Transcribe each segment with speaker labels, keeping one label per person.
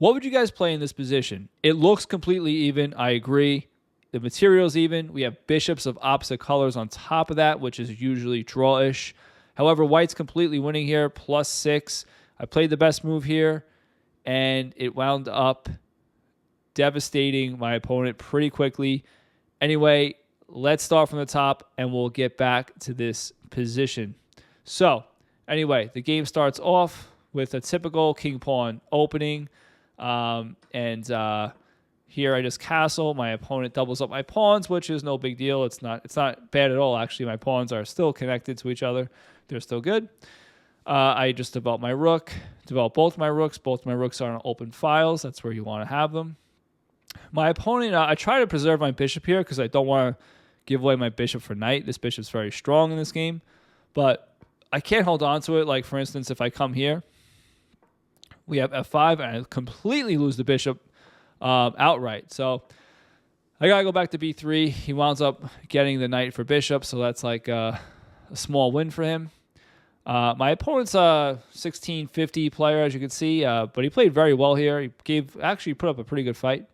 Speaker 1: What would you guys play in this position? It looks completely even. I agree. The material's even. We have bishops of opposite colors on top of that, which is usually draw-ish. However, white's completely winning here, +6. I played the best move here, and it wound up devastating my opponent pretty quickly. Anyway, let's start from the top, and we'll get back to this position. So, anyway, the game starts off with a typical king-pawn opening. Here I just castle. My opponent doubles up my pawns, which is no big deal. It's not bad at all, actually. My pawns are still connected to each other. They're still good. I just develop my rook, develop both my rooks. Both my rooks are on open files. That's where you want to have them. My opponent, I try to preserve my bishop here because I don't want to give away my bishop for knight. This bishop's very strong in this game, but I can't hold on to it. Like, for instance, if I come here, we have f5, and I completely lose the bishop outright. So I got to go back to b3. He winds up getting the knight for bishop, so that's like a small win for him. My opponent's a 1650 player, as you can see, but he played very well here. He actually put up a pretty good fight.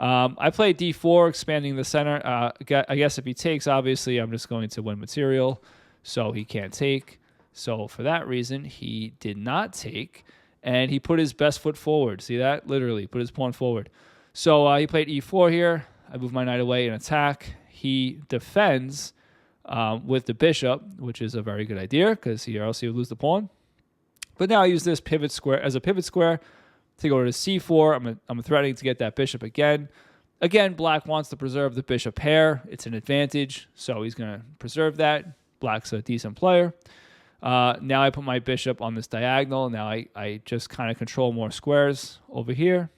Speaker 1: I played d4, expanding the center. I guess if he takes, obviously, I'm just going to win material, so he can't take. So for that reason, he did not take, and he put his best foot forward. See that? Literally, put his pawn forward. So he played e4 here. I move my knight away and attack. He defends with the bishop, which is a very good idea because here else he would lose the pawn. But now I use this pivot square as a pivot square to go to c4. I'm threatening to get that bishop again. Again, black wants to preserve the bishop pair. It's an advantage, so he's going to preserve that. Black's a decent player. Now I put my bishop on this diagonal. Now I just kind of control more squares over here.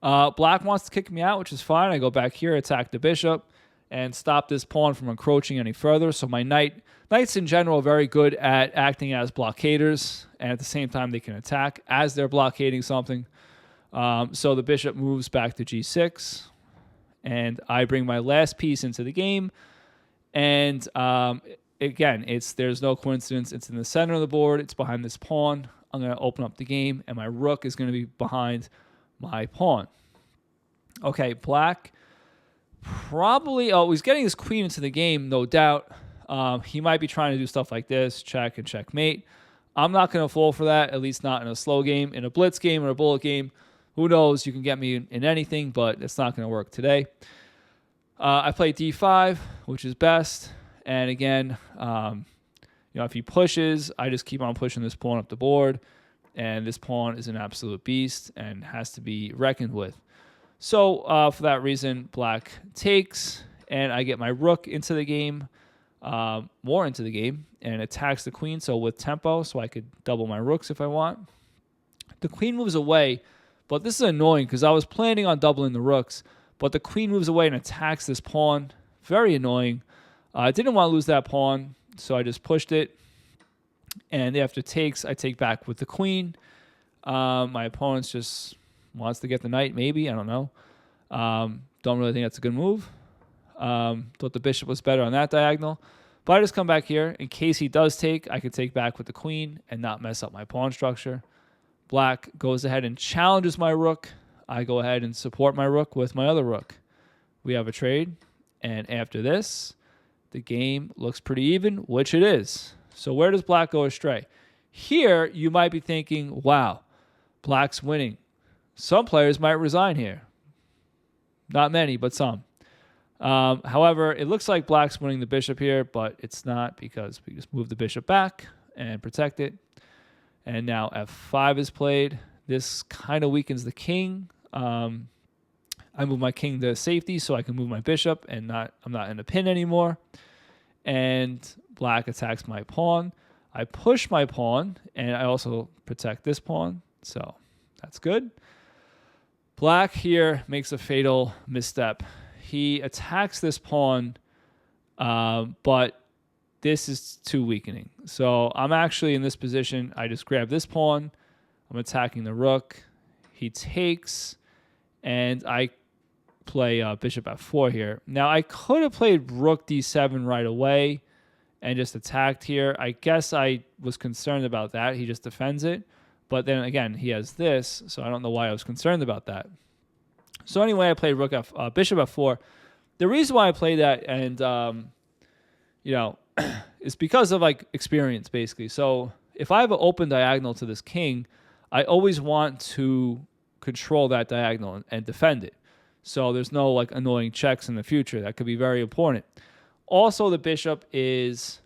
Speaker 1: Black wants to kick me out, which is fine. I go back here, attack the bishop, and stop this pawn from encroaching any further. So my knights in general are very good at acting as blockaders, and at the same time they can attack as they're blockading something. So the bishop moves back to g6, and I bring my last piece into the game. And again, there's no coincidence. It's in the center of the board. It's behind this pawn. I'm going to open up the game, and my rook is going to be behind my pawn. Okay, black probably, he's getting his queen into the game, no doubt. He might be trying to do stuff like this, check and checkmate. I'm not going to fall for that, at least not in a slow game. In a blitz game or a bullet game, who knows? You can get me in anything, but it's not going to work today. I play d5, which is best. And again, if he pushes, I just keep on pushing this pawn up the board. And this pawn is an absolute beast and has to be reckoned with. So for that reason, black takes, and I get my rook into the game, more into the game, and attacks the queen, so with tempo, so I could double my rooks if I want. The queen moves away, but this is annoying because I was planning on doubling the rooks, but the queen moves away and attacks this pawn. Very annoying. I didn't want to lose that pawn, so I just pushed it. And after takes, I take back with the queen. My opponent just wants to get the knight, maybe. I don't know. Don't really think that's a good move. Thought the bishop was better on that diagonal. But I just come back here. In case he does take, I can take back with the queen and not mess up my pawn structure. Black goes ahead and challenges my rook. I go ahead and support my rook with my other rook. We have a trade. And after this, the game looks pretty even, which it is. So where does black go astray? Here, you might be thinking, wow, black's winning. Some players might resign here. Not many, but some. However, it looks like black's winning the bishop here, but it's not because we just move the bishop back and protect it. And now f5 is played. This kind of weakens the king. I move my king to safety so I can move my bishop and I'm not in a pin anymore. And black attacks my pawn. I push my pawn, and I also protect this pawn. So that's good. Black here makes a fatal misstep. He attacks this pawn, but this is too weakening. So I'm actually in this position. I just grab this pawn. I'm attacking the rook. He takes, and I play bishop f4 here. Now, I could have played rook d7 right away and just attacked here. I guess I was concerned about that. He just defends it. But then again, he has this, so I don't know why I was concerned about that. So anyway, I played bishop f4. The reason why I played that, and is because of like experience, basically. So if I have an open diagonal to this king, I always want to control that diagonal and defend it. So there's no like annoying checks in the future. That could be very important. Also, the bishop is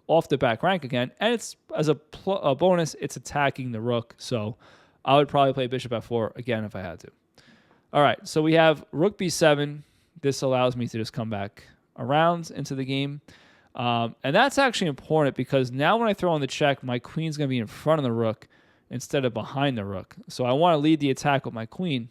Speaker 1: off the back rank again, and it's as a bonus, it's attacking the rook. So I would probably play bishop f4 again if I had to. All right, so we have rook b7. This allows me to just come back around into the game. And that's actually important because now when I throw in the check, my queen's going to be in front of the rook instead of behind the rook. So I want to lead the attack with my queen.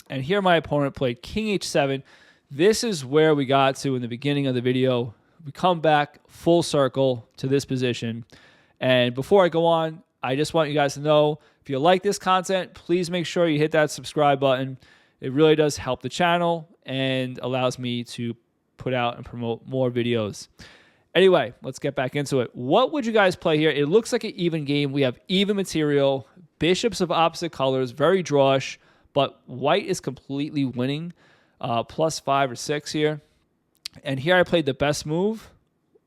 Speaker 1: And here my opponent played king h7. This is where we got to in the beginning of the video. We come back full circle to this position. And before I go on, I just want you guys to know, if you like this content, please make sure you hit that subscribe button. It really does help the channel and allows me to put out and promote more videos. Anyway, let's get back into it. What would you guys play here? It looks like an even game. We have even material, bishops of opposite colors, very drawish, but white is completely winning, +5 or 6 here. And here I played the best move,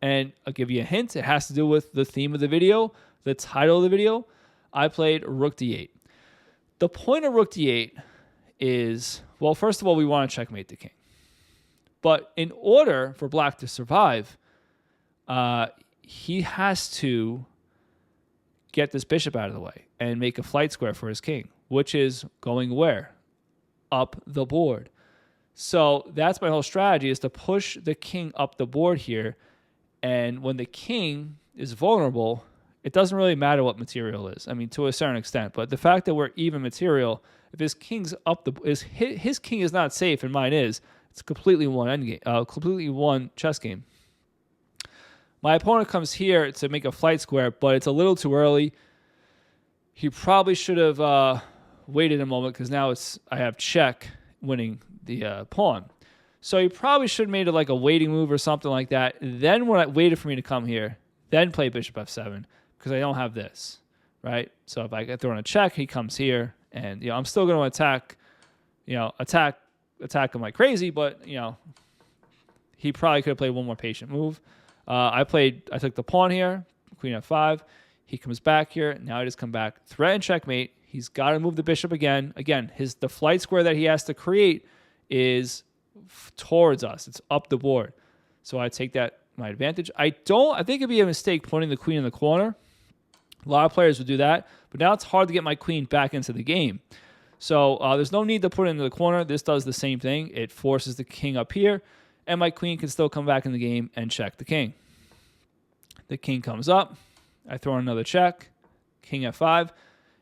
Speaker 1: and I'll give you a hint. It has to do with the theme of the video, the title of the video. I played rook d8. The point of rook d8 is, well, first of all, we want to checkmate the king. But in order for black to survive, he has to get this bishop out of the way and make a flight square for his king, which is going where? Up the board. So that's my whole strategy, is to push the king up the board here. And when the king is vulnerable, it doesn't really matter what material is. I mean, to a certain extent. But the fact that we're even material, if his king's up his king is not safe and mine is, it's completely one endgame, completely one chess game. My opponent comes here to make a flight square, but it's a little too early. He probably should have waited a moment because now I have check winning the pawn. So he probably should have made it like a waiting move or something like that. Then when I waited for me to come here, then play bishop f7 because I don't have this, right? So if I get thrown a check, he comes here, and I'm still going to attack him like crazy, but he probably could have played one more patient move. I took the pawn here, queen f5. He comes back here. Now I just come back, threaten checkmate. He's got to move the bishop again. Again, the flight square that he has to create is towards us. It's up the board. So I take that my advantage. I think it'd be a mistake putting the queen in the corner. A lot of players would do that, but now it's hard to get my queen back into the game. So there's no need to put it into the corner. This does the same thing. It forces the king up here, and my queen can still come back in the game and check the king. The king comes up. I throw in another check. King f5.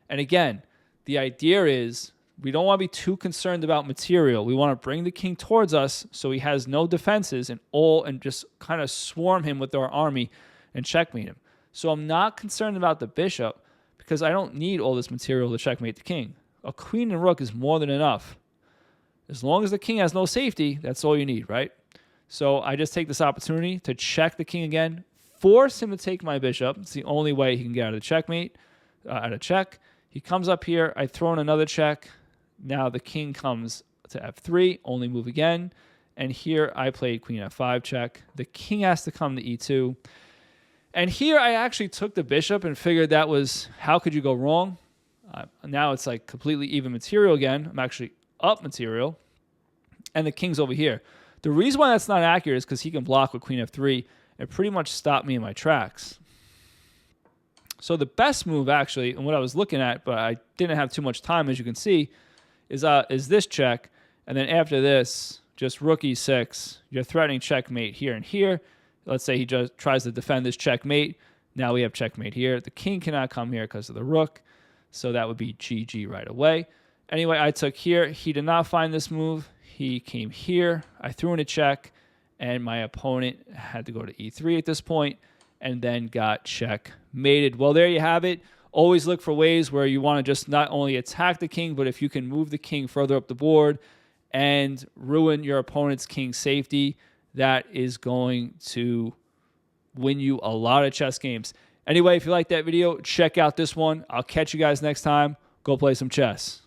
Speaker 1: And again, the idea is we don't want to be too concerned about material. We want to bring the king towards us so he has no defenses and just kind of swarm him with our army and checkmate him. So I'm not concerned about the bishop because I don't need all this material to checkmate the king. A queen and rook is more than enough. As long as the king has no safety, that's all you need, right? So I just take this opportunity to check the king again, force him to take my bishop. It's the only way he can get out of the checkmate, out of check. He comes up here. I throw in another check. Now the king comes to f3, only move again. And here I played queen f5 check. The king has to come to e2. And here I actually took the bishop and figured that was, how could you go wrong? Now it's like completely even material again. I'm actually up material. And the king's over here. The reason why that's not accurate is because he can block with queen f3 and pretty much stop me in my tracks. So the best move, actually, and what I was looking at, but I didn't have too much time, as you can see, is this check. And then after this, just rook e6. You're threatening checkmate here and here. Let's say he just tries to defend this checkmate. Now we have checkmate here. The king cannot come here because of the rook. So that would be GG right away. Anyway, I took here. He did not find this move. He came here. I threw in a check, and my opponent had to go to e3 at this point and then got checkmated. Well, there you have it. Always look for ways where you want to just not only attack the king, but if you can move the king further up the board and ruin your opponent's king safety, that is going to win you a lot of chess games. Anyway, if you like that video, check out this one. I'll catch you guys next time. Go play some chess.